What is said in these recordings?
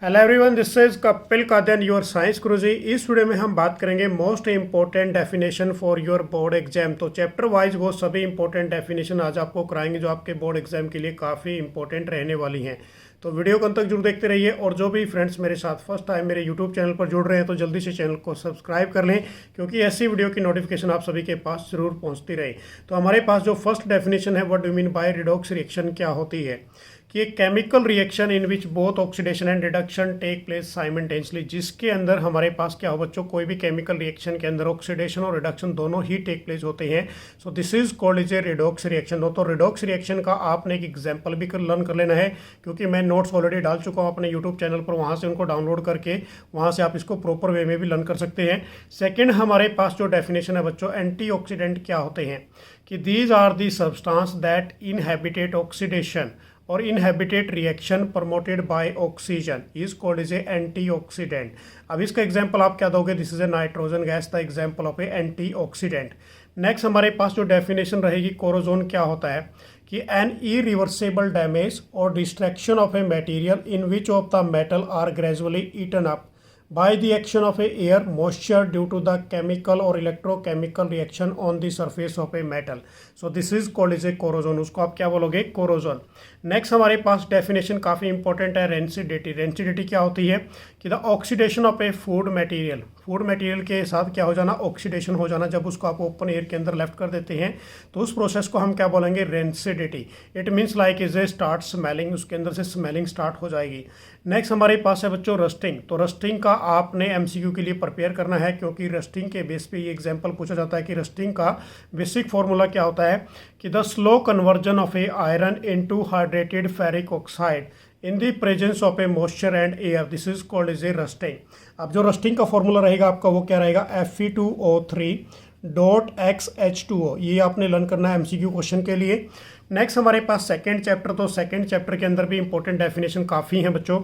Hello everyone, this is Kapil Kadan your science guruji. इस video में हम बात करेंगे most important definition for your board exam. तो चैप्टर वाइज वो सभी इंपॉर्टेंट डेफिनेशन आज आपको कराएंगे जो आपके बोर्ड एग्जाम के लिए काफ़ी इंपॉर्टेंट रहने वाली हैं। तो वीडियो को अंत तक जरूर देखते रहिए। और जो भी फ्रेंड्स मेरे साथ फर्स्ट टाइम मेरे यूट्यूब चैनल पर जुड़ रहे हैं तो जल्दी से चैनल को सब्सक्राइब कर लें, क्योंकि ऐसी वीडियो की नोटिफिकेशन आप सभी के पास जरूर पहुंचती रहे। तो हमारे पास जो फर्स्ट डेफिनेशन है, what do mean by redox reaction क्या होती है कि एक chemical reaction in which both oxidation and reduction take place simultaneously, जिसके अंदर हमारे पास क्या हो बच्चों, कोई भी केमिकल रिएक्शन के अंदर ऑक्सीडेशन और रिडक्शन दोनों ही टेक प्लेस होते हैं। सो this is called is A redox reaction. तो रिडॉक्स रिएक्शन का आपने एक एग्जाम्पल भी लर्न कर लेना है, क्योंकि मैं नोट्स ऑलरेडी डाल चुका हूँ अपने यूट्यूब चैनल पर, वहाँ से उनको डाउनलोड करके वहाँ से आप इसको प्रॉपर वे में भी लर्न कर सकते हैं। सेकेंड हमारे पास जो डेफिनेशन है बच्चों, एंटीऑक्सीडेंट क्या होते हैं कि these are the substance that inhibit oxidation और inhibit reaction promoted by oxygen is called is a antioxidant. अब इसका एग्जांपल आप क्या दोगे, this is a nitrogen gas the example of a antioxidant. Next हमारे पास जो डेफिनेशन रहेगी, कोरोजन क्या होता है कि एन इरिवर्सेबल डैमेज और destruction of a material in which of the metal are gradually eaten up by the action of a air moisture due to the chemical or electrochemical reaction on the surface of a metal. So this is called is a corrosion। उसको आप क्या बोलोगे, corrosion। Next हमारे पास definition काफ़ी important है, rancidity. Rancidity क्या होती है कि the oxidation of a food material, food material के साथ क्या हो जाना, ऑक्सीडेशन हो जाना। जब उसको आप ओपन एयर के अंदर लेफ्ट कर देते हैं तो उस प्रोसेस को हम क्या बोलेंगे, rancidity. It means like is A start smelling, उसके अंदर से स्मेलिंग स्टार्ट हो जाएगी। नेक्स्ट हमारे पास है बच्चों रस्टिंग। तो रस्टिंग का आपने एमसीक्यू के लिए प्रिपेयर करना है, क्योंकि रस्टिंग के बेस पे ये एग्जांपल पूछा जाता है कि रस्टिंग का बेसिक फॉर्मूला क्या होता है कि the slow conversion of A iron into hydrated ferric oxide in the presence of A moisture and air, this is called is A rusting. अब जो रस्टिंग का फॉर्मूला रहेगा आपका वो क्या रहेगा, Fe2O3.XH2O। ये आपने लर्न करना है एमसीक्यू क्वेश्चन के लिए। नेक्स्ट हमारे पास सेकंड चैप्टर। तो सेकंड चैप्टर के अंदर भी इंपॉर्टेंट डेफिनेशन काफ़ी हैं बच्चों।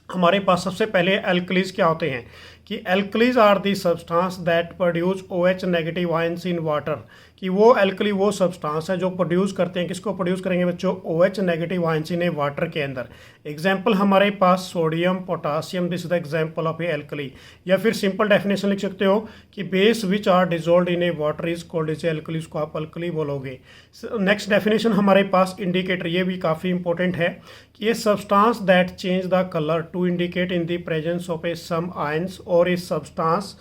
हमारे पास सबसे पहले एल्कलीज क्या होते हैं कि alkalis are the substance that produce OH negative ions in water, कि वो एल्कली वो सब्सटेंस है जो प्रोड्यूस करते हैं, किसको प्रोड्यूस करेंगे बच्चों, OH negative ions in a water के अंदर। एग्जाम्पल हमारे पास sodium, potassium, this is the example of a alkali. या फिर सिंपल डेफिनेशन लिख सकते हो कि base which are dissolve in a water is called is alkali, उसको आप एल्कली बोलोगे। नेक्स्ट डेफिनेशन हमारे पास इंडिकेटर, ये भी काफ़ी इंपॉर्टेंट है कि ये substance that change the colour to indicate in the presence of a some ions और a substance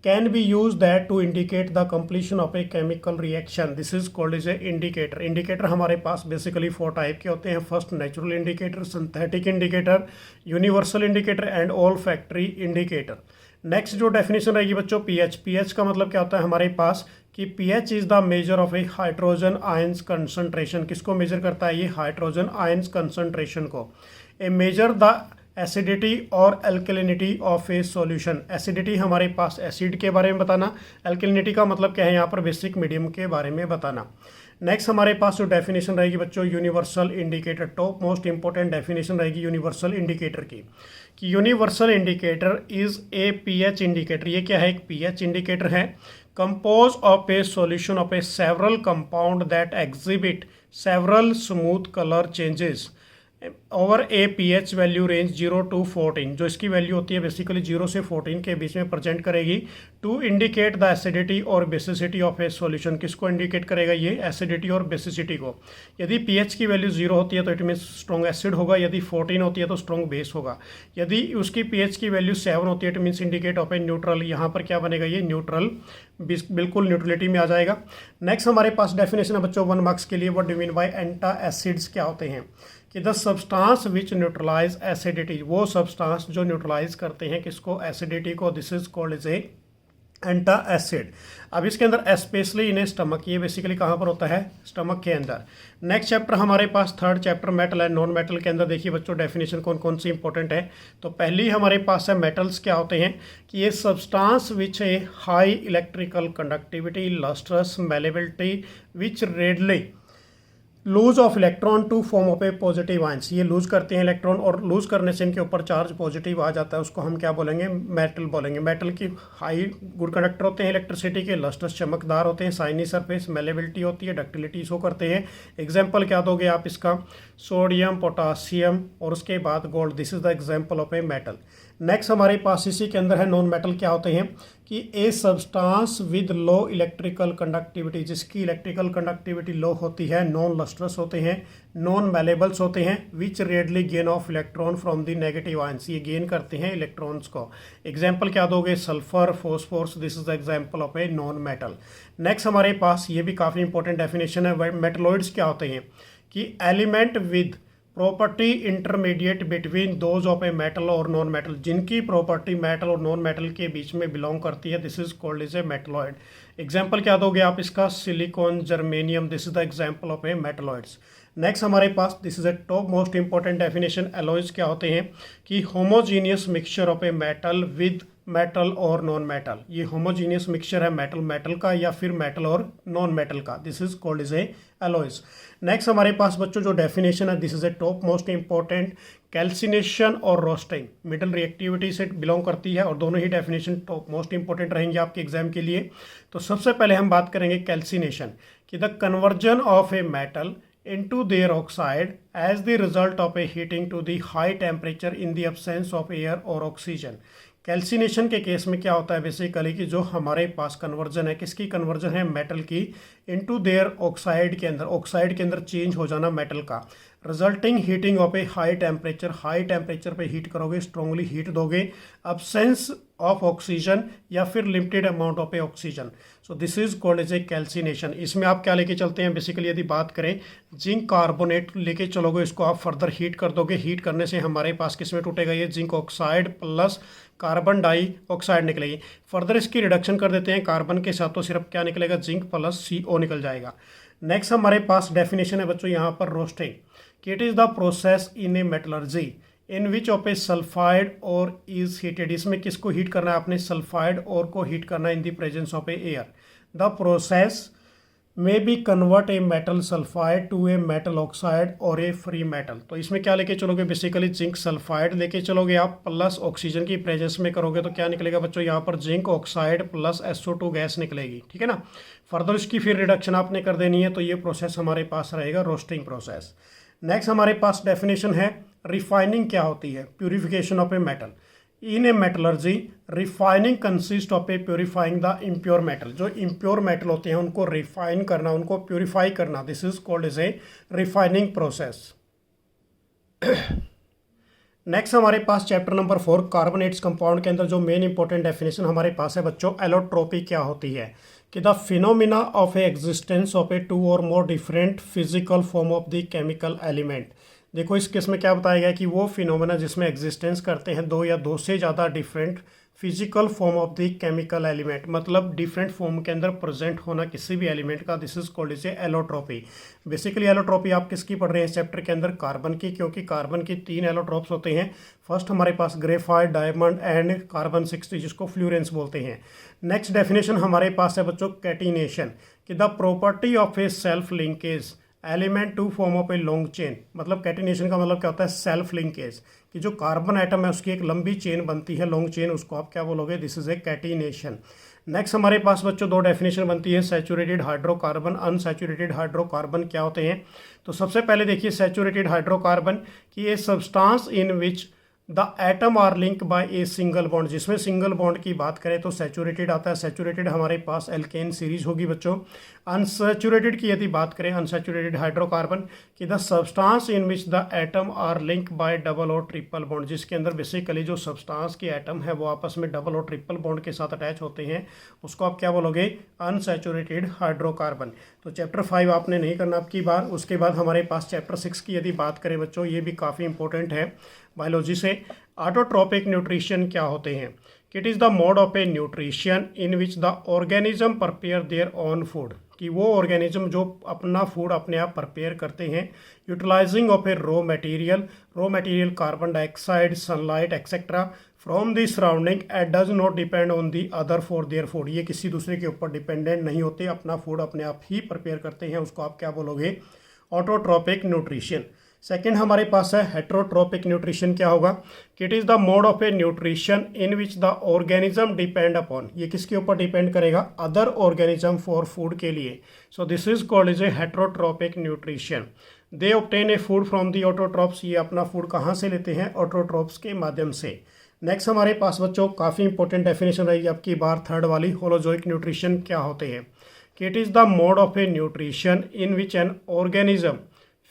can be used that to indicate the completion of a chemical reaction, this is called as a indicator। Indicator हमारे पास basically 4 type के होते हैं। First natural indicator, synthetic indicator, universal indicator and all factory indicator. Next जो definition रहेगी बच्चों, pH. PH का मतलब क्या होता है हमारे पास कि pH is the measure of A hydrogen ions concentration. किसको मेजर करता है, ये हाइड्रोजन आयंस कंसंट्रेशन को। ए मेजर द एसिडिटी और alkalinity of A solution. Acidity हमारे पास एसिड के बारे में बताना, एल्कलिनिटी का मतलब क्या है यहाँ पर, बेसिक मीडियम के बारे में बताना। नेक्स्ट हमारे पास जो डेफिनेशन रहेगी बच्चों, universal indicator. Top most important definition रहेगी यूनिवर्सल इंडिकेटर की कि universal indicator is a pH indicator. ये क्या है, एक पीएच इंडिकेटर है। Compose of A solution of A several compound that exhibit several smooth colour changes over A pH value range 0 to 14। जो इसकी वैल्यू होती है बेसिकली 0 से 14 के बीच में प्रेजेंट करेगी टू इंडिकेट द एसिडिटी और बेसिसिटी ऑफ ए सॉल्यूशन। किसको इंडिकेट करेगा, ये एसिडिटी और बेसिसिटी को। यदि पीएच की वैल्यू 0 होती है तो इट मीन्स स्ट्रॉन्ग एसिड होगा, यदि 14 होती है तो स्ट्रॉन्ग बेस होगा। यदि उसकी पीएच की वैल्यू 7 होती है it means indicate of a neutral. यहाँ पर क्या बनेगा, ये न्यूट्रल, बिल्कुल न्यूट्रलिटी में आ जाएगा। नेक्स्ट हमारे पास डेफिनेशन है बच्चों 1 मार्क्स के लिए, what do mean by antacids क्या होते हैं कि the substance which neutralize acidity, वो सब्सटेंस जो न्यूट्रलाइज करते हैं किसको, एसिडिटी को, this is called is a antacid. अब इसके अंदर स्पेशली इन स्टमक, ये बेसिकली कहाँ पर होता है, स्टमक के अंदर। नेक्स्ट चैप्टर हमारे पास third chapter metal and non metal के अंदर देखिए बच्चों डेफिनेशन कौन कौन सी इंपॉर्टेंट है। तो पहली हमारे पास है मेटल्स क्या होते हैं कि ये substance which a high electrical conductivity, lustrous, malleability, which readily lose of electron to form of a positive ions, ये लूज करते हैं इलेक्ट्रॉन और लूज करने से इनके ऊपर चार्ज पॉजिटिव आ जाता है, उसको हम क्या बोलेंगे, मेटल बोलेंगे। मेटल की हाई गुड कंडक्टर होते हैं इलेक्ट्रिसिटी के, लस्ट्रस चमकदार होते हैं, साइनी सरफेस, मेलेबिलिटी होती है, डक्टिलिटी शो करते हैं। एग्जाम्पल क्या दोगे आप इसका, सोडियम, पोटासियम और उसके बाद gold, this is the example of a metal. Next हमारे पास इसी के अंदर है नॉन मेटल, क्या होते हैं कि a substance with low electrical conductivity, जिसकी इलेक्ट्रिकल कंडक्टिविटी लो होती है, नॉन लस्ट्रस होते हैं, नॉन मेलेबल्स होते हैं, which readily gain of electron from the negative ions, ये गेन करते हैं इलेक्ट्रॉन्स को। एग्जाम्पल क्या दोगे, sulphur, phosphorus, this is the example of a non metal. Next हमारे पास ये भी काफ़ी इंपॉर्टेंट डेफिनेशन है, मेटलॉइड्स क्या होते हैं कि element with property intermediate between those of a metal और नॉन मेटल, जिनकी प्रॉपर्टी मेटल और नॉन मेटल के बीच में बिलोंग करती है, this is called is a metalloid. Example क्या दोगे आप इसका, silicon, germanium, this is the example of a metalloids. Next हमारे पास this is a top most important definition, alloys क्या होते हैं कि homogeneous mixture of a metal with metal और नॉन मेटल, ये होमोजीनियस मिक्सचर है मेटल मेटल का या फिर मेटल और नॉन मेटल का, this is called is A alloys. Next हमारे पास बच्चों जो डेफिनेशन है, this is a top most important, calcination और रोस्टिंग मिडल रिएक्टिविटी से बिलोंग करती है और दोनों ही डेफिनेशन टॉप मोस्ट इंपॉर्टेंट रहेंगे आपके एग्जाम के लिए। तो सबसे पहले हम बात करेंगे कैल्सिनेशन कि the conversion of a metal into their oxide as the result of a heating to the high temperature in the absence of air or oxygen। Calcination के केस में क्या होता है बेसिकली कि जो हमारे पास कन्वर्जन है, किसकी कन्वर्जन है, मेटल की, इनटू देयर ऑक्साइड के अंदर, ऑक्साइड के अंदर चेंज हो जाना मेटल का, resulting heating of a high temperature पे हीट करोगे, स्ट्रॉन्गली हीट दोगे, अब्सेंस ऑफ ऑक्सीजन या फिर limited amount of a oxygen, so this is called as a calcination. इसमें आप क्या लेके चलते हैं बेसिकली, यदि बात करें जिंक कार्बोनेट लेके चलोगे, इसको आप फर्दर हीट कर दोगे, हीट करने से हमारे पास किसमें टूटेगा, ये zinc oxide plus carbon dioxide निकलेगी। फर्दर इसकी रिडक्शन कर देते हैं कार्बन के साथ, तो सिर्फ क्या निकलेगा, जिंक प्लस CO निकल जाएगा। नेक्स्ट हमारे पास डेफिनेशन है बच्चों यहाँ पर रोस्टिंग, कि it is the process in a metallurgy in which of A sulphide और इज हीटेड, इसमें किसको हीट करना है आपने, सल्फाइड और को हीट करना है in the presence of a air. The process may be convert a metal sulphide to a metal oxide और ए फ्री मेटल। तो इसमें क्या लेके चलोगे बेसिकली, जिंक सल्फाइड लेके चलोगे आप, प्लस ऑक्सीजन की प्रेजेंस में करोगे तो क्या निकलेगा बच्चों, यहाँ पर zinc oxide plus SO2 gas निकलेगी, ठीक है ना। फर्दर इसकी फिर रिडक्शन आपने कर देनी है, तो ये प्रोसेस हमारे पास रहेगा रोस्टिंग प्रोसेस। नेक्स्ट हमारे पास डेफिनेशन है रिफाइनिंग क्या होती है, purification of a metal. In a metallurgy refining consist of a purifying the impure metal, जो इम्प्योर मेटल होते हैं उनको रिफाइन करना, उनको प्योरीफाई करना, this is called as a refining process. Next हमारे पास चैप्टर नंबर 4 कार्बोनेट्स कंपाउंड के अंदर जो मेन इंपॉर्टेंट डेफिनेशन हमारे पास है बच्चों, एलोट्रोपी क्या होती है कि the phenomena of a existence of a 2 और more different physical form of the chemical element. देखो इस केस में क्या बताया गया कि वो फिनोमेना जिसमें एग्जिस्टेंस करते हैं 2 या 2 से ज़्यादा different physical form of the chemical element, मतलब डिफरेंट फॉर्म के अंदर प्रेजेंट होना किसी भी एलिमेंट का, this is called is allotropy. Basically allotropy आप किसकी पढ़ रहे हैं इस चैप्टर के अंदर, कार्बन की, क्योंकि कार्बन की 3 एलोट्रोप्स होते हैं। फर्स्ट हमारे पास ग्रेफाइट, डायमंड एंड कार्बन 60, जिसको फ्लोरेंस बोलते हैं। नेक्स्ट डेफिनेशन हमारे पास है बच्चों कैटिनेशन, कि the property of a self linkage element to form of a long chain, मतलब कैटिनेशन का मतलब क्या होता है, सेल्फ लिंकेज, कि जो कार्बन एटम है उसकी एक लंबी चेन बनती है, लॉन्ग चेन, उसको आप क्या बोलोगे, this is A catenation. Next हमारे पास बच्चों 2 डेफिनेशन बनती है, सैचुरेटेड हाइड्रोकार्बन, अनसैचुरेटेड हाइड्रोकार्बन क्या होते हैं। तो सबसे पहले देखिए सैचुरेटेड हाइड्रोकार्बन कि ये substance in which the atom are link by a single bond, जिसमें सिंगल बॉन्ड की बात करें तो सैचुरेटेड आता है, सैचुरेटेड हमारे पास एल्केन सीरीज होगी बच्चों। अनसैचुरेटेड की यदि बात करें, अनसैचुरेटेड हाइड्रोकार्बन कि the substance in which the atom are link by double और ट्रिपल बॉन्ड, जिसके अंदर बेसिकली जो सब्सटेंस के एटम है वो आपस में डबल और ट्रिपल बॉन्ड के साथ अटैच होते हैं, उसको आप क्या बोलोगे, अनसैचुरेटेड हाइड्रोकार्बन। तो चैप्टर 5 आपने नहीं करना आपकी बार। उसके बाद हमारे पास चैप्टर 6 की यदि बात करें बच्चों, ये भी काफ़ी इंपॉर्टेंट है बायोलॉजी से। ऑटोट्रोपिक न्यूट्रिशन क्या होते हैं, it is the mode of A nutrition in which the organism prepare their own food, कि वो ऑर्गेनिज्म जो अपना फूड अपने आप प्रिपेयर करते हैं, utilising of a raw material carbon dioxide, sunlight etcetera from the surrounding and does not depend on the other for their food, ये किसी दूसरे के ऊपर डिपेंडेंट नहीं होते, अपना फूड अपने आप ही प्रिपेयर करते हैं, उसको आप क्या बोलोगे, ऑटोट्रॉपिक न्यूट्रिशन। सेकंड हमारे पास है हेट्रोट्रॉपिक न्यूट्रिशन। क्या होगा कि it is the mode of A nutrition in which the organism depend upon, ये किसके ऊपर डिपेंड करेगा, अदर ऑर्गेनिज्म फॉर फूड के लिए। सो this is called is A heterotrophic nutrition. They obtain a food from the autotrophs, ये अपना food कहाँ से लेते हैं, ऑटोट्रॉप्स के माध्यम से। नेक्स्ट हमारे पास बच्चों काफ़ी इंपॉर्टेंट डेफिनेशन रहेगी आपकी बार थर्ड वाली, होलोजोइक न्यूट्रिशन क्या होते हैं कि it is the mode of A nutrition in which an organism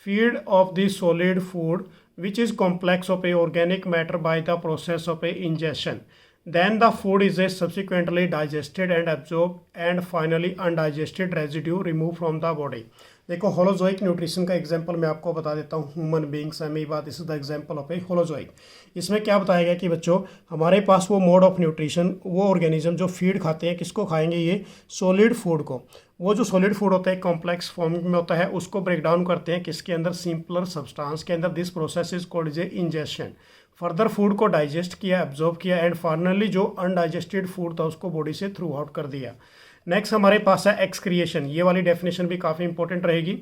feed of the solid food which is complex of a organic matter by the process of a ingestion, then the food is a subsequently digested and absorbed and finally undigested residue removed from the body। देखो holozoic nutrition का example मैं आपको बता देता हूँ, human beings amoeba, this is the example of A holozoic. इसमें क्या बताया गया कि बच्चों हमारे पास वो मोड ऑफ न्यूट्रिशन, वो ऑर्गेनिज्म जो फीड खाते हैं, किसको खाएंगे, ये सॉलिड फूड को। वो जो सॉलिड फूड होता है कॉम्प्लेक्स फॉर्म में होता है, उसको ब्रेक डाउन करते हैं किसके अंदर, सिंपलर सब्सटेंस के अंदर। This process is called is ingestion. Further food को डाइजेस्ट किया, एब्जॉर्ब किया एंड फाइनली जो अनडाइजेस्टेड फूड था उसको बॉडी से थ्रू आउट कर दिया। नेक्स्ट हमारे पास है एक्सक्रिएशन। ये वाली डेफिनेशन भी काफ़ी इंपॉर्टेंट रहेगी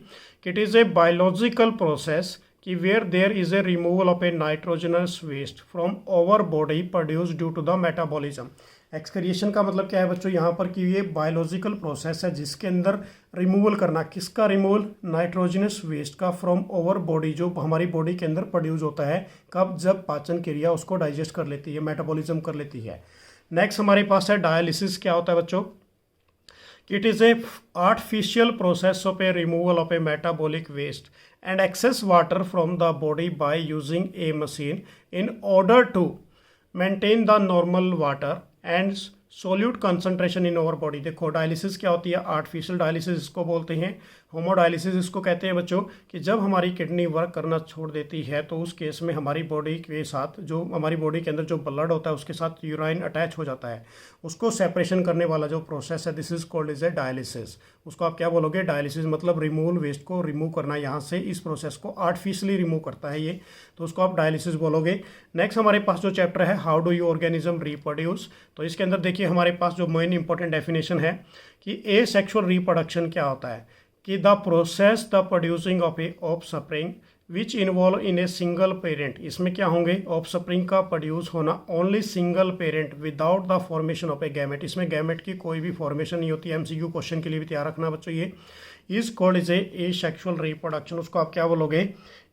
कि it is a biological process कि where there is a removal of a nitrogenous waste from our body produce due to the metabolism. Excretion का मतलब क्या है बच्चों यहाँ पर कि ये बायोलॉजिकल प्रोसेस है जिसके अंदर रिमूवल करना, किसका रिमूवल, नाइट्रोजनस वेस्ट का फ्रॉम ओवर बॉडी, जो हमारी बॉडी के अंदर प्रोड्यूस होता है, कब, जब पाचन क्रिया उसको डाइजेस्ट कर लेती है, मेटाबॉलिज्म कर लेती है। नेक्स्ट हमारे पास है डायलिसिस। क्या होता है बच्चों, it is a artificial process of a removal of a metabolic waste and excess water from the body by using a machine in order to maintain the normal water and solute concentration in over body. देखो dialysis क्या होती है, artificial dialysis इसको बोलते हैं, होमोडायलिसिस इसको कहते हैं बच्चों कि जब हमारी किडनी वर्क करना छोड़ देती है तो उस केस में हमारी बॉडी के साथ, जो हमारी बॉडी के अंदर जो ब्लड होता है उसके साथ यूराइन अटैच हो जाता है, उसको सेपरेशन करने वाला जो प्रोसेस है, this is called is A dialysis. उसको आप क्या बोलोगे, डायलिसिस मतलब रिमूवल, वेस्ट को रिमूव करना यहाँ से, इस प्रोसेस को आर्टिफिशियली रिमूव करता है ये, तो उसको आप डायलिसिस बोलोगे। नेक्स्ट हमारे पास जो चैप्टर है how do you organism reproduce, तो इसके अंदर देखिए हमारे पास जो मेन इंपॉर्टेंट डेफिनेशन है कि ए सेक्सुअल रिप्रोडक्शन क्या होता है कि the process the producing of A offspring which involve in a single parent. इसमें क्या होंगे, ऑफस्प्रिंग का प्रोड्यूस होना only single parent without the formation of A gamete. इसमें गैमेट की कोई भी फॉर्मेशन नहीं होती। एमसीक्यू क्वेश्चन के लिए भी तैयार रखना बच्चों, ये is called is A sexual reproduction. उसको आप क्या बोलोगे,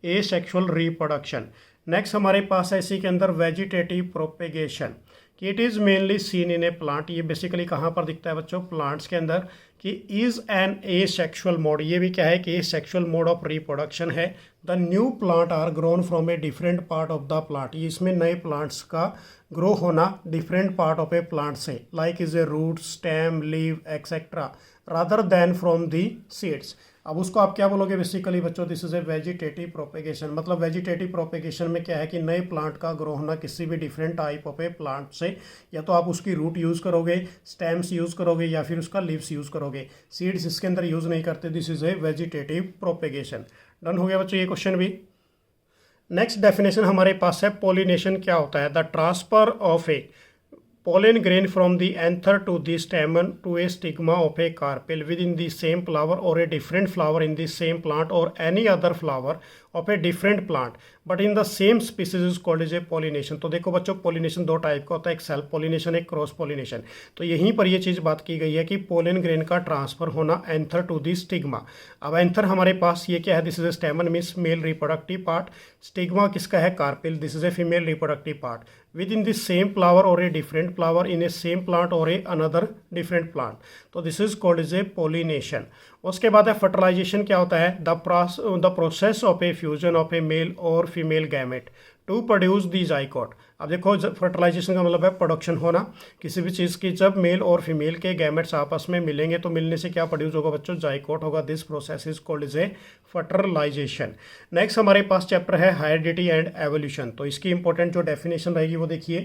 ए सेक्सुअल रिप्रोडक्शन। नेक्स्ट हमारे पास है इसी के अंदर वेजिटेटिव प्रोपेगेशन कि it is mainly seen in a plant. ये बेसिकली कहाँ पर दिखता है बच्चों, प्लांट्स के अंदर, कि is an asexual mode. ये भी क्या है कि सेक्शुअल मोड ऑफ रिप्रोडक्शन है। The new plant are grown from a different part of the plant. ये इसमें नए प्लांट्स का ग्रो होना different part of a plant से, like is a root, stem, leave etcetera, rather than from the seeds. अब उसको आप क्या बोलोगे बेसिकली बच्चों, this is A vegetative propagation. मतलब वेजिटेटिव प्रोपेगेशन में क्या है कि नए प्लांट का ग्रो होना किसी भी different type of a plant से, या तो आप उसकी रूट यूज़ करोगे, स्टेम्स यूज़ करोगे, या फिर उसका लीव्स यूज़ करोगे। सीड्स इसके अंदर यूज़ नहीं करते। This is A vegetative propagation. Done हो गया बच्चों ये क्वेश्चन भी। नेक्स्ट डेफिनेशन हमारे पास है पोलिनेशन क्या होता है, the transfer of A pollen grain from the anther to the stamen to a stigma of a carpel within the same flower or a different flower in the same plant or any other flower of a different plant but in the same species is called as a pollination। तो देखो बच्चों pollination दो type का होता है, एक self pollination, एक cross pollination. तो यहीं पर ये चीज़ बात की गई है कि पोलन ग्रेन का ट्रांसफर होना एंथर टू दी स्टिग्मा। अब एंथर हमारे पास ये क्या है, this is a stamen means male reproductive part, stigma किसका है, carpel, this is a female reproductive part, within the same flower और a different flower in a same plant और ए अनदर डिफरेंट प्लांट। तो this is called is a pollination. उसके बाद है fertilization क्या होता है, the process of a fusion of a male और female gamete to produce the zygote. अब देखो फर्टिलाइजेशन का मतलब है प्रोडक्शन होना किसी भी चीज़ की। जब मेल और फीमेल के गैमेट्स आपस में मिलेंगे तो मिलने से क्या प्रोड्यूस होगा बच्चों, जाइकोट होगा। This process is called is a fertilisation. Next हमारे पास चैप्टर है हेरिडिटी एंड एवोल्यूशन। तो इसकी इंपॉर्टेंट जो डेफिनेशन रहेगी वो देखिए।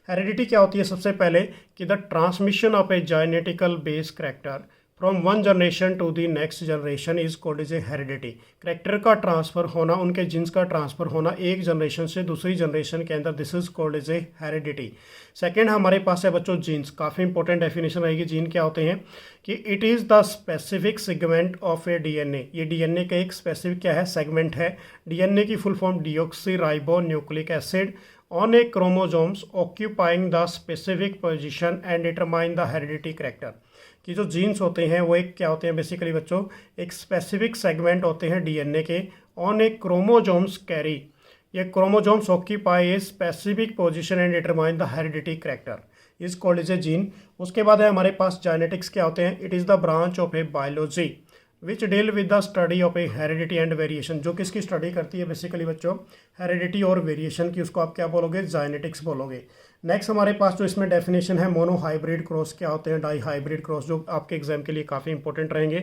हेरिडिटी क्या होती है, सबसे पहले कि the transmission of a genetical base character from one generation to the next generation is called is a heredity. Character का ट्रांसफ़र होना, उनके जीन्स का ट्रांसफ़र होना एक जनरेशन से दूसरी जनरेशन के अंदर, this is called is a heredity. Second हमारे पास है बच्चों जीन्स। काफ़ी इंपॉर्टेंट डेफिनेशन रहेगी। जीन क्या होते हैं कि it is the specific segment of A DNA. ये डीएनए का एक स्पेसिफिक क्या है, सेगमेंट है। डीएनए की full form deoxy ribo nucleic acid on A chromosomes occupying the specific position and determine the heredity character. कि जो जीन्स होते हैं वो एक क्या होते हैं बेसिकली बच्चों, एक स्पेसिफिक सेगमेंट होते हैं डीएनए के। ऑन ए क्रोमोजोम्स कैरी, ये chromosomes occupy a specific position and determine the heredity character is called is A gene. उसके बाद है हमारे पास जेनेटिक्स क्या होते हैं। It is the branch of A biology which deal with the study of A heredity and variation. जो किसकी study करती है बेसिकली बच्चों, हेरिडिटी और वेरिएशन की, उसको आप क्या बोलोगे, जेनेटिक्स बोलोगे। नेक्स्ट हमारे पास जो इसमें डेफिनेशन है, मोनो हाइब्रिड क्रॉस क्या होते हैं, डाई हाइब्रिड क्रॉस, जो आपके एग्जाम के लिए काफ़ी इंपॉर्टेंट रहेंगे।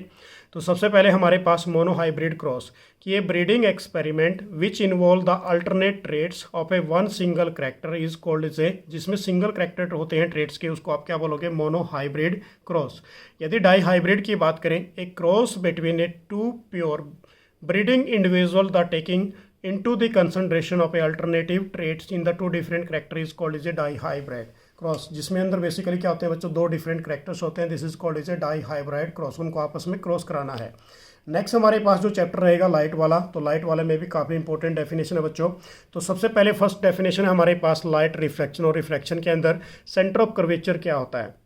तो सबसे पहले हमारे पास मोनो हाइब्रिड क्रॉस कि ये breeding experiment which involve the alternate traits of a one single character is called is a, जिसमें सिंगल करेक्टर होते हैं ट्रेड्स के, उसको आप क्या बोलोगे, मोनो हाइब्रिड क्रॉस। यदि डाई हाइब्रिड की बात करें, एक cross between a two pure breeding individual the taking into the concentration of a alternative traits in the two different character is called is a dihybrid cross, जिसमें अंदर basically क्या होते हैं बच्चों, दो डिफरेंट करेक्टर्स होते हैं। This is called is A dihybrid cross, उनको आपस में क्रॉस कराना है। नेक्स्ट हमारे पास जो चैप्टर रहेगा लाइट वाला, तो लाइट वाले में भी काफ़ी इंपॉर्टेंट डेफिनेशन है बच्चों। तो सबसे पहले फर्स्ट डेफिनेशन है हमारे पास लाइट रिफ्लेक्शन, और रिफ्लेक्शन के अंदर सेंटर ऑफ कर्वेचर क्या होता है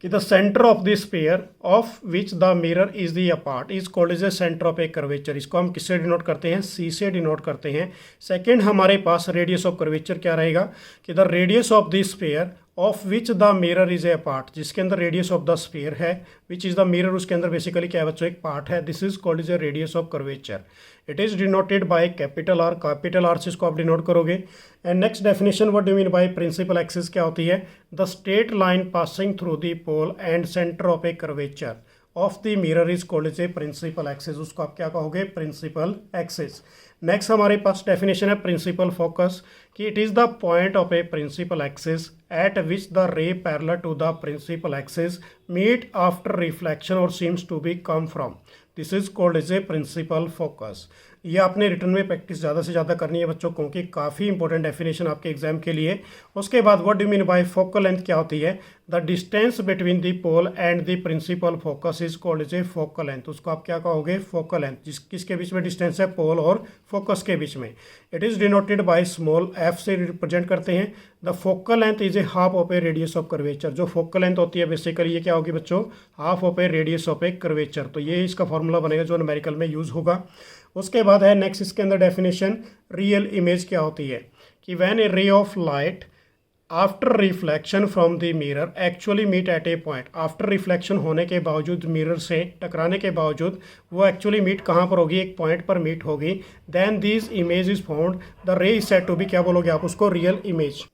कि the centre of the sphere of which the mirror is the apart is called is A centre of a curvature. इसको हम किससे डिनोट करते हैं, सी से डिनोट करते हैं। सेकंड हमारे पास रेडियस ऑफ कर्वेचर क्या रहेगा कि the radius of the sphere of which the mirror is a part, जिसके अंदर रेडियस ऑफ द स्फीयर है, विच इज द मिरर, उसके अंदर बेसिकली क्या है बच्चों, एक पार्ट है। This is called is a radius of curvature. It is denoted by capital R, capital R से इसको आप डिनोट करोगे। And next definition what do mean by principal axis क्या होती है, the straight line passing through the pole and centre of a curvature of the mirror is called is a principal axis, उसको आप क्या कहोगे, principal axis. Next हमारे पास definition है प्रिंसिपल फोकस कि it is the point of a principal axis at which the ray parallel to the principal axis meet after reflection और seems to be come from, this is called is a principal focus. ये आपने return में practice ज़्यादा से ज़्यादा करनी है बच्चों, क्योंकि काफ़ी इंपॉर्टेंट डेफिनेशन आपके एग्जाम के लिए। उसके बाद what do mean by focal length क्या होती है, the distance between the pole and the principal focus is called is a focal length, उसको आप क्या कहोगे, फोकल लेंथ। किसके बीच में डिस्टेंस है, पोल और फोकस के बीच में। It is denoted by small F से रिप्रेजेंट करते हैं। The focal length is a half of A radius of curvature, जो फोकल लेंथ होती है बेसिकली ये क्या होगी बच्चों, half of A radius of a curvature. तो ये इसका फॉर्मूला बनेगा जो न्यूमेरिकल में यूज़ होगा। उसके बाद है नेक्स्ट इसके अंदर डेफिनेशन रियल इमेज क्या होती है कि when a ray of light after reflection from the mirror actually meet at a point, after reflection होने के बावजूद, मिरर से टकराने के बावजूद वो एक्चुअली मीट कहाँ पर होगी, एक पॉइंट पर मीट होगी। Then this image is found, the ray is said to be, क्या बोलोगे आप उसको, real image.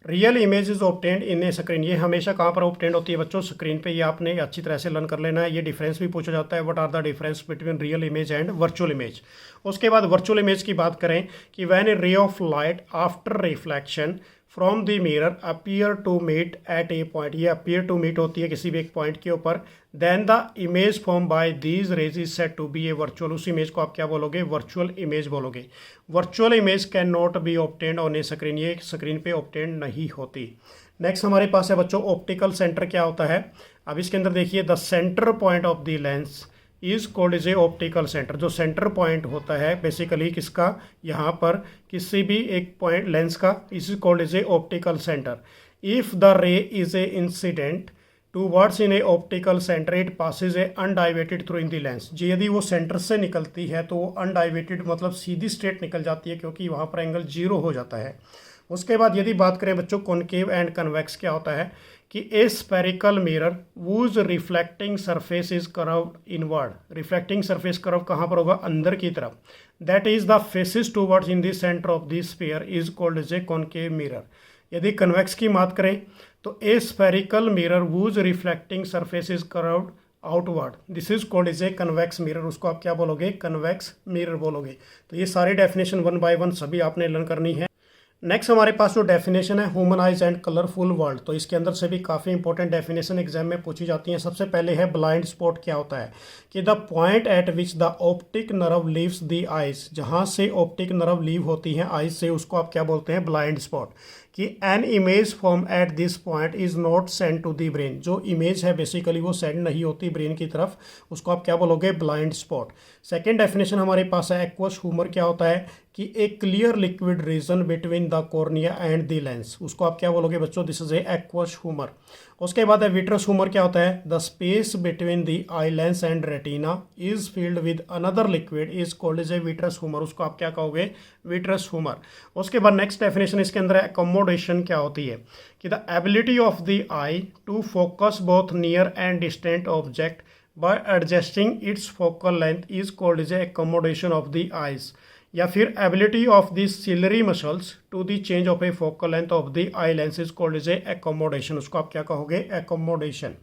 Real image is obtained in a screen, ये हमेशा कहाँ पर ऑब्टेंड होती है बच्चों, स्क्रीन पे। ये आपने अच्छी तरह से लर्न कर लेना है। ये डिफरेंस भी पूछा जाता है, what are the difference between real image and virtual image. उसके बाद वर्चुअल इमेज की बात करें कि when a ray of light after reflection from the mirror appear to meet at a point, ये अपीयर टू मीट होती है किसी भी एक पॉइंट के ऊपर, then the image form by these rays is said to be a virtual, उस image को आप क्या बोलोगे, वर्चुअल इमेज बोलोगे। Virtual image can not be obtained on a screen, ये स्क्रीन पे ऑब्टेंड नहीं होती। नेक्स्ट हमारे पास है बच्चों ऑप्टिकल सेंटर क्या होता है। अब इसके अंदर देखिए, the centre point of the lens is called is a optical centre, जो सेंटर पॉइंट होता है बेसिकली किसका, यहाँ पर किसी भी एक पॉइंट लेंस का, is called is a optical centre. If the ray is a incident towards in a optical centre it passes a undeviated through in the lens, जी यदि वो सेंटर से निकलती है तो वो अनडाइवेटेड मतलब सीधी स्ट्रेट निकल जाती है, क्योंकि वहाँ पर एंगल 0 हो जाता है। उसके बाद यदि बात करें बच्चों कॉनकेव एंड कन्वेक्स क्या होता है कि ए spherical mirror whose reflecting surface is curved inward, reflecting surface curve कहाँ पर होगा, अंदर की तरफ। That is the faces towards in the centre of the sphere is called is A concave mirror. यदि कन्वेक्स की बात करें तो ए spherical mirror whose reflecting surface is curved outward, this is called is a convex mirror, उसको आप क्या बोलोगे, convex mirror बोलोगे। तो ये सारी डेफिनेशन 1 by 1 सभी आपने लर्न करनी है। नेक्स्ट हमारे पास जो डेफिनेशन है human eyes and colourful world, तो इसके अंदर से भी काफ़ी इंपॉर्टेंट डेफिनेशन एग्जाम में पूछी जाती हैं। सबसे पहले है ब्लाइंड स्पॉट क्या होता है कि the point eight which the optic nerve leaves the eyes, जहाँ से ऑप्टिक नर्व लीव होती हैं आइज से, उसको आप क्या बोलते हैं, ब्लाइंड स्पॉट। कि an image form at this point is not send to the brain, जो इमेज है बेसिकली वो सेंड नहीं होती ब्रेन की तरफ, उसको आप क्या बोलोगे, ब्लाइंड स्पॉट। सेकेंड डेफिनेशन हमारे पास है एक्वस ह्यूमर क्या होता है कि a clear liquid region between the cornea and the lens, उसको आप क्या बोलोगे बच्चों, this is a aqueous humour. उसके बाद है विट्रस ह्यूमर क्या होता है, the space between the eye lens and retina is filled with another liquid is called as a vitreous humour, उसको आप क्या कहोगे, विट्रस ह्यूमर। उसके बाद नेक्स्ट डेफिनेशन इसके अंदर है अकोमोडेशन क्या होती है कि the ability of the eye to focus both near and distant object by adjusting its focal length is called as a accommodation of the eyes, या फिर ability of the ciliary muscles to the change of a focal length of the eye lens is called as a accommodation, उसको आप क्या कहोगे, accommodation।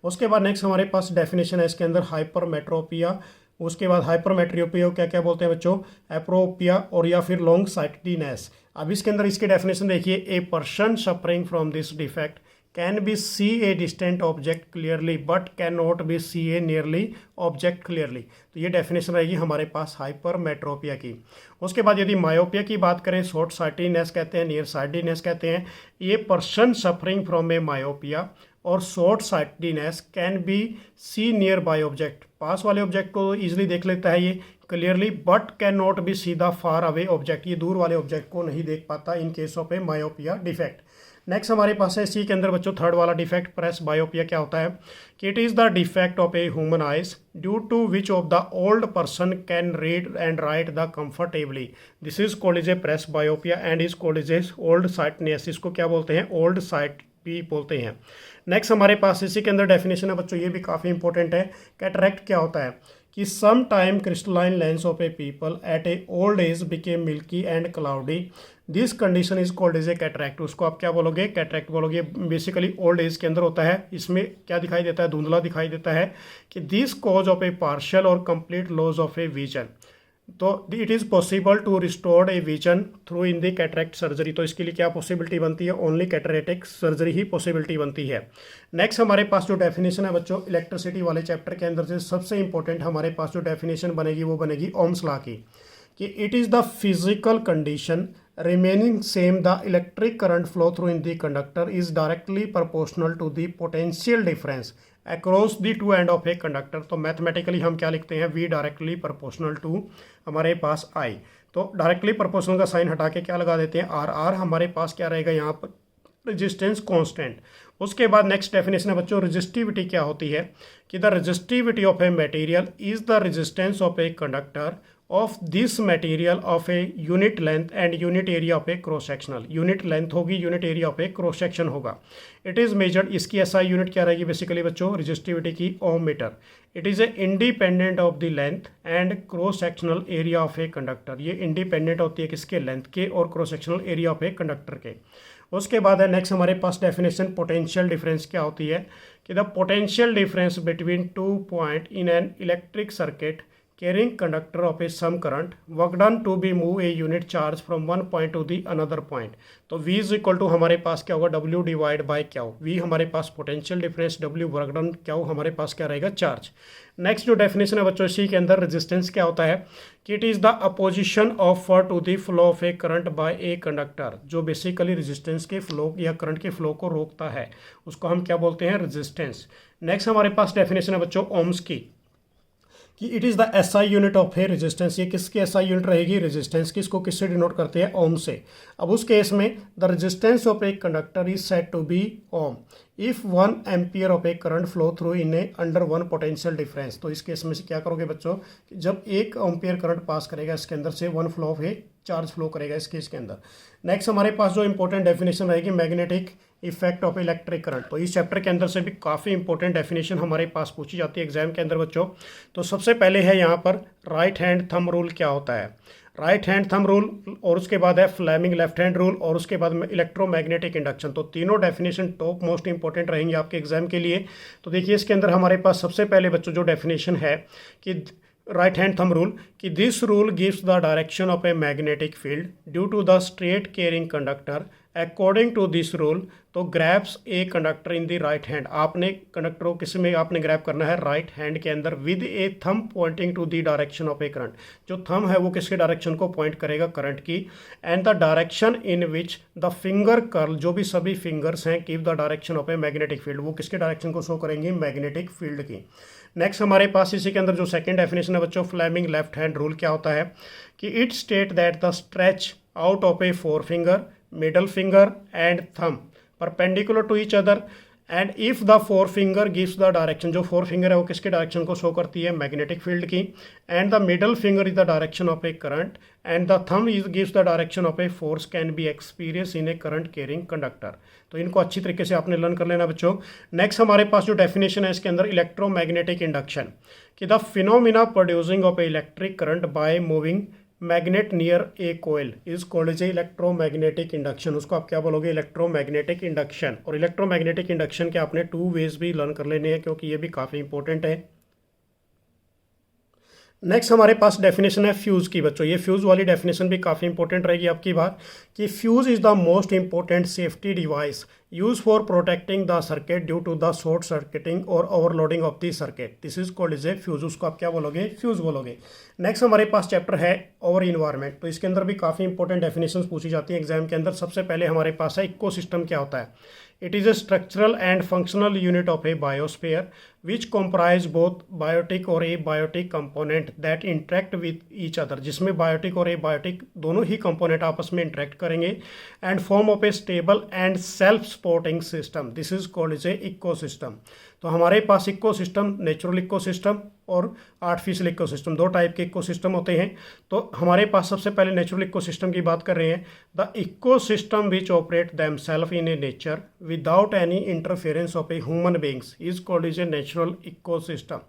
उसके बाद next हमारे पास डेफिनेशन है इसके अंदर हाइपरमेट्रोपिया, उसके बाद हाइपरमेट्रोपिया क्या क्या बोलते हैं बच्चों, एप्रोपिया और या फिर लॉन्ग साइटेडनेस। अब इसके अंदर इसकी डेफिनेशन देखिए, a person suffering from this defect can be see a distant object clearly but cannot be see a nearly object clearly, तो ये डेफिनेशन रहेगी हमारे पास हाइपरमेट्रोपिया की। उसके बाद यदि मायोपिया की बात करें, शॉर्ट साइटेडनेस कहते हैं, नियर साइटेडनेस कहते हैं। ये person suffering from a myopia और short sightedness can be see near by object, पास वाले ऑब्जेक्ट को इजीली देख लेता है ये clearly, but can not be see the far away object, ये दूर वाले ऑब्जेक्ट को नहीं देख पाता in case of a myopia defect. Next हमारे पास है सी के अंदर बच्चों थर्ड वाला डिफेक्ट प्रेस बायोपिया क्या होता है कि it is the defect of a human eyes due to which of the old person can read and write the comfortably, this is called is a presbyopia and is called is a old sightedness, इसको क्या बोलते हैं, old site भी बोलते हैं। Next हमारे पास इसी के अंदर डेफिनेशन है बच्चों, ये भी काफ़ी इंपॉर्टेंट है, कैटरेक्ट क्या होता है कि some time crystalline lens of a people at a old age became milky and cloudy, this condition is called as a cataract, उसको आप क्या बोलोगे, कैटरेक्ट बोलोगे। बेसिकली ओल्ड एज के अंदर होता है, इसमें क्या दिखाई देता है, धुंधला दिखाई देता है कि this cause of a partial और complete loss of a vision, तो it is possible to restore a vision through in the cataract surgery, तो इसके लिए क्या पॉसिबिलिटी बनती है, ओनली कैटरेटिक सर्जरी ही पॉसिबिलिटी बनती है। नेक्स्ट हमारे पास जो डेफिनेशन है बच्चों इलेक्ट्रिसिटी वाले चैप्टर के अंदर से सबसे इंपॉर्टेंट हमारे पास जो डेफिनेशन बनेगी वो बनेगी ओम्स लॉ की, कि it is the physical condition remaining same the electric current flow through in the conductor is directly proportional to the potential difference across the two end of a conductor, तो mathematically हम क्या लिखते हैं, V directly proportional to हमारे पास I, तो directly proportional का sign हटा के क्या लगा देते हैं, R हमारे पास क्या रहेगा यहाँ पर, रेजिस्टेंस कांस्टेंट। उसके बाद नेक्स्ट डेफिनेशन है बच्चों रेजिस्टिविटी क्या होती है कि the resistivity of a material is the resistance of a conductor of this material of a unit length and unit area of a cross sectional, unit length होगी, unit area of a cross section होगा। It is measured, इसकी SI unit क्या रहेगी basically बच्चों, resistivity की ohm metre. It is a independent of the length and cross sectional area of a conductor, ये independent होती है किसके, लेंथ के और cross sectional area of a conductor के। उसके बाद है नेक्स्ट हमारे पास डेफिनेशन पोटेंशियल डिफरेंस क्या होती है कि the potential difference between two point in an electric circuit carrying conductor of a some current work done to be move a unit charge from one point to the another point, तो V is equal to हमारे पास क्या होगा, W divide by क्या हो, V हमारे पास potential difference, W work done क्या हो हमारे पास क्या रहेगा, चार्ज। नेक्स्ट जो डेफिनेशन है बच्चों इसी के अंदर रेजिस्टेंस क्या होता है कि it is the opposition of to the flow of a current by a conductor, जो बेसिकली रेजिस्टेंस के फ्लो या करंट के फ्लो को रोकता है, उसको हम क्या बोलते हैं, रेजिस्टेंस। नेक्स्ट हमारे पास डेफिनेशन है बच्चों ओम्स की, कि it is the SI unit of A resistance, ये किसकी एसआई यूनिट रहेगी, रेजिस्टेंस की, इसको किससे डिनोट करते हैं, ओम से। अब उस केस में the resistance of a conductor is said to be ohm if 1 ampere of a current flow through in a under 1 potential difference, तो इस केस में से क्या करोगे बच्चों, जब 1 एम्पियर करंट पास करेगा इसके अंदर से 1 flow of A charge flow करेगा इस केस के अंदर। नेक्स्ट हमारे पास जो इंपॉर्टेंट डेफिनेशन रहेगी magnetic effect of electric current, तो इस चैप्टर के अंदर से भी काफ़ी इंपॉर्टेंट डेफिनेशन हमारे पास पूछी जाती है एग्जाम के अंदर बच्चों। तो सबसे पहले है यहाँ पर राइट हैंड थंब रूल क्या होता है, राइट हैंड थंब रूल, और उसके बाद है फ्लेमिंग लेफ्ट हैंड रूल, और उसके बाद में इलेक्ट्रोमैग्नेटिक इंडक्शन, तो तीनों डेफिनेशन टॉप मोस्ट इंपॉर्टेंट रहेंगे आपके एग्जाम के लिए। तो देखिए इसके अंदर हमारे पास सबसे पहले बच्चों जो डेफिनेशन है कि राइट हैंड थंब रूल कि this rule gives the direction of a magnetic field due to the straight carrying conductor according to this rule तो grabs a conductor in the right hand, आपने conductor को किस में आपने grab करना है, right hand के अंदर, with a thumb pointing to the direction of a current, जो थंब है वो किसके डायरेक्शन को पॉइंट करेगा, करंट की, and the direction in which the finger curl, जो भी सभी फिंगर्स हैं, give the direction of a magnetic field, वो किसके डायरेक्शन को शो करेंगे, मैग्नेटिक फील्ड की। नेक्स्ट हमारे पास इसी के अंदर जो सेकंड डेफिनेशन है बच्चों, फ्लेमिंग लेफ्ट हैंड रूल क्या होता है कि it state that the stretch out of a forefinger, middle finger and thumb perpendicular to each other and if the forefinger gives the direction, जो forefinger है वो किसके direction को show करती है, मैग्नेटिक फील्ड की, and the middle finger is the direction of a current and the thumb is gives the direction of a force can be experience in a current carrying conductor. तो इनको अच्छी तरीके से आपने learn कर लेना बच्चों। नेक्स्ट हमारे पास जो डेफिनेशन है इसके अंदर इलेक्ट्रोमैग्नेटिक इंडक्शन कि the phenomena producing of a electric current by moving magnet near a coil is called as electromagnetic induction. उसको आप क्या बोलोगे, इलेक्ट्रोमैग्नेटिक इंडक्शन। और इलेक्ट्रोमैग्नेटिक इंडक्शन के आपने 2 वेज भी लर्न कर लेने हैं क्योंकि ये भी काफ़ी इंपॉर्टेंट है। नेक्स्ट हमारे पास डेफिनेशन है फ्यूज़ की बच्चों। ये फ्यूज़ वाली डेफिनेशन भी काफ़ी इंपॉर्टेंट रहेगी आपकी बात कि fuse is the most important safety device use for protecting the circuit due to the short circuiting और overloading of the circuit, this is called is a fuse. उसको आप क्या बोलोगे, फ्यूज बोलोगे। नेक्स्ट हमारे पास चैप्टर है ओवर इन्वायरमेंट, तो इसके अंदर भी काफ़ी इंपॉर्टेंट डेफिनेशंस पूछी जाती हैं एग्जाम के अंदर। सबसे पहले हमारे पास है इकोसिस्टम क्या होता है। It is a structural and functional unit of a biosphere which comprise both biotic और abiotic component that interact with each other, जिसमें बायोटिक और ए बायोटिक दोनों ही कंपोनेंट आपस में इंटरेक्ट करेंगे and form of A stable and self supporting system, this is called is A ecosystem. तो हमारे पास ecosystem, natural ecosystem और आर्टिफिशियल इकोसिस्टम, 2 टाइप के इकोसिस्टम होते हैं। तो हमारे पास सबसे पहले नेचुरल इकोसिस्टम की बात कर रहे हैं। The ecosystem which operate themselves in a nature without any interference of a human beings is called is a natural ecosystem.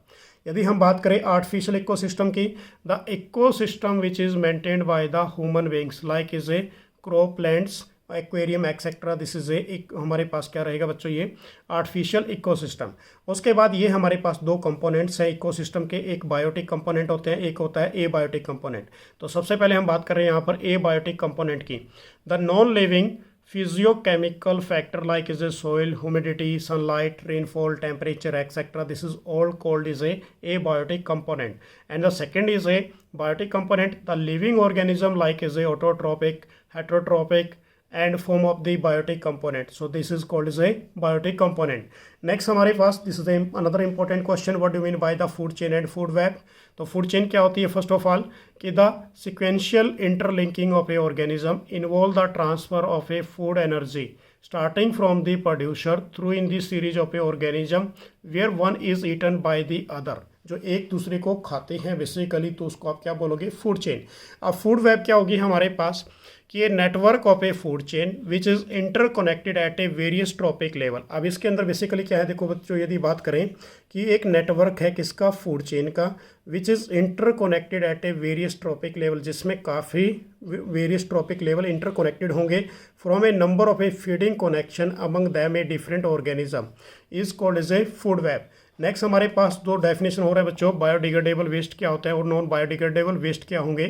यदि हम बात करें आर्टिफिशियल इकोसिस्टम की, the ecosystem which is maintained by the human beings like is a crop plants, aquarium etcetera, this is a हमारे पास क्या रहेगा बच्चों, ये आर्टिफिशियल इकोसिस्टम। उसके बाद ये हमारे पास 2 कंपोनेंट्स हैं इकोसिस्टम के, एक बायोटिक कंपोनेंट होते हैं, एक होता है ए बायोटिक कंपोनेंट। तो सबसे पहले हम बात कर रहे हैं यहाँ पर ए बायोटिक कंपोनेंट की। The non living physiochemical factor like is a soil, humidity, sunlight, rainfall, temperature, etc. This is all called is a abiotic component. And the second is a biotic component. The living organism like is a autotrophic, heterotrophic and form of the biotic component. So this is called as a biotic component. Next हमारे पास this is another important question. What do you mean by the food chain and food web? तो food chain क्या होती है, first of all कि the sequential interlinking of a organism involve the transfer of a food energy starting from the producer through in the series of a organism where one is eaten by the other, जो एक दूसरे को खाते हैं basically, तो उसको आप क्या बोलोगे, फूड चेन। अब फूड वेब क्या होगी हमारे पास कि ये network of a food chain which is interconnected at a various trophic level. अब इसके अंदर बेसिकली क्या है, देखो बच्चों यदि बात करें कि एक नेटवर्क है किसका, फूड चेन का, which is interconnected at a various trophic level, जिसमें काफ़ी वेरियस ट्रॉपिक लेवल इंटरकनेक्टेड होंगे from a number of a feeding connection among them a different organism is called as a food web. Next हमारे पास 2 definition हो रहा है बच्चों, biodegradable waste क्या होता है और नॉन बायोडिग्रेडेबल वेस्ट क्या होंगे।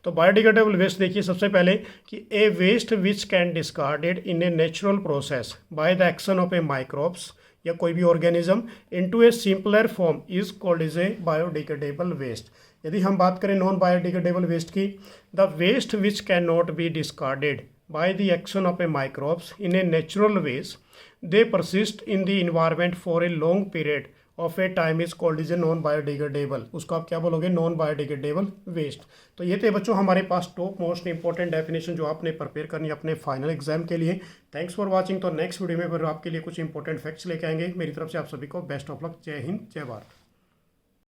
तो बायोडिग्रेडेबल वेस्ट देखिए सबसे पहले कि a waste which can discarded in a natural process by the action of a microbes या कोई भी organism into a simpler form is called is a biodegradable waste. यदि हम बात करें नॉन बायोडिग्रेडेबल वेस्ट की, the waste which can not be discarded by the action of a microbes in a natural ways they persist in the environment for a long period of a time is called is a non biodegradable, उसको आप क्या बोलोगे, non biodegradable waste. तो ये थे बच्चों हमारे पास top most important definition जो आपने प्रिपेयर करनी है अपने फाइनल एग्जाम के लिए। Thanks for watching. तो नेक्स्ट वीडियो में फिर आपके लिए कुछ इंपॉर्टेंट फैक्ट्स लेके आएंगे। मेरी तरफ से आप सभी को बेस्ट ऑफ लक। जय हिंद, जय भारत।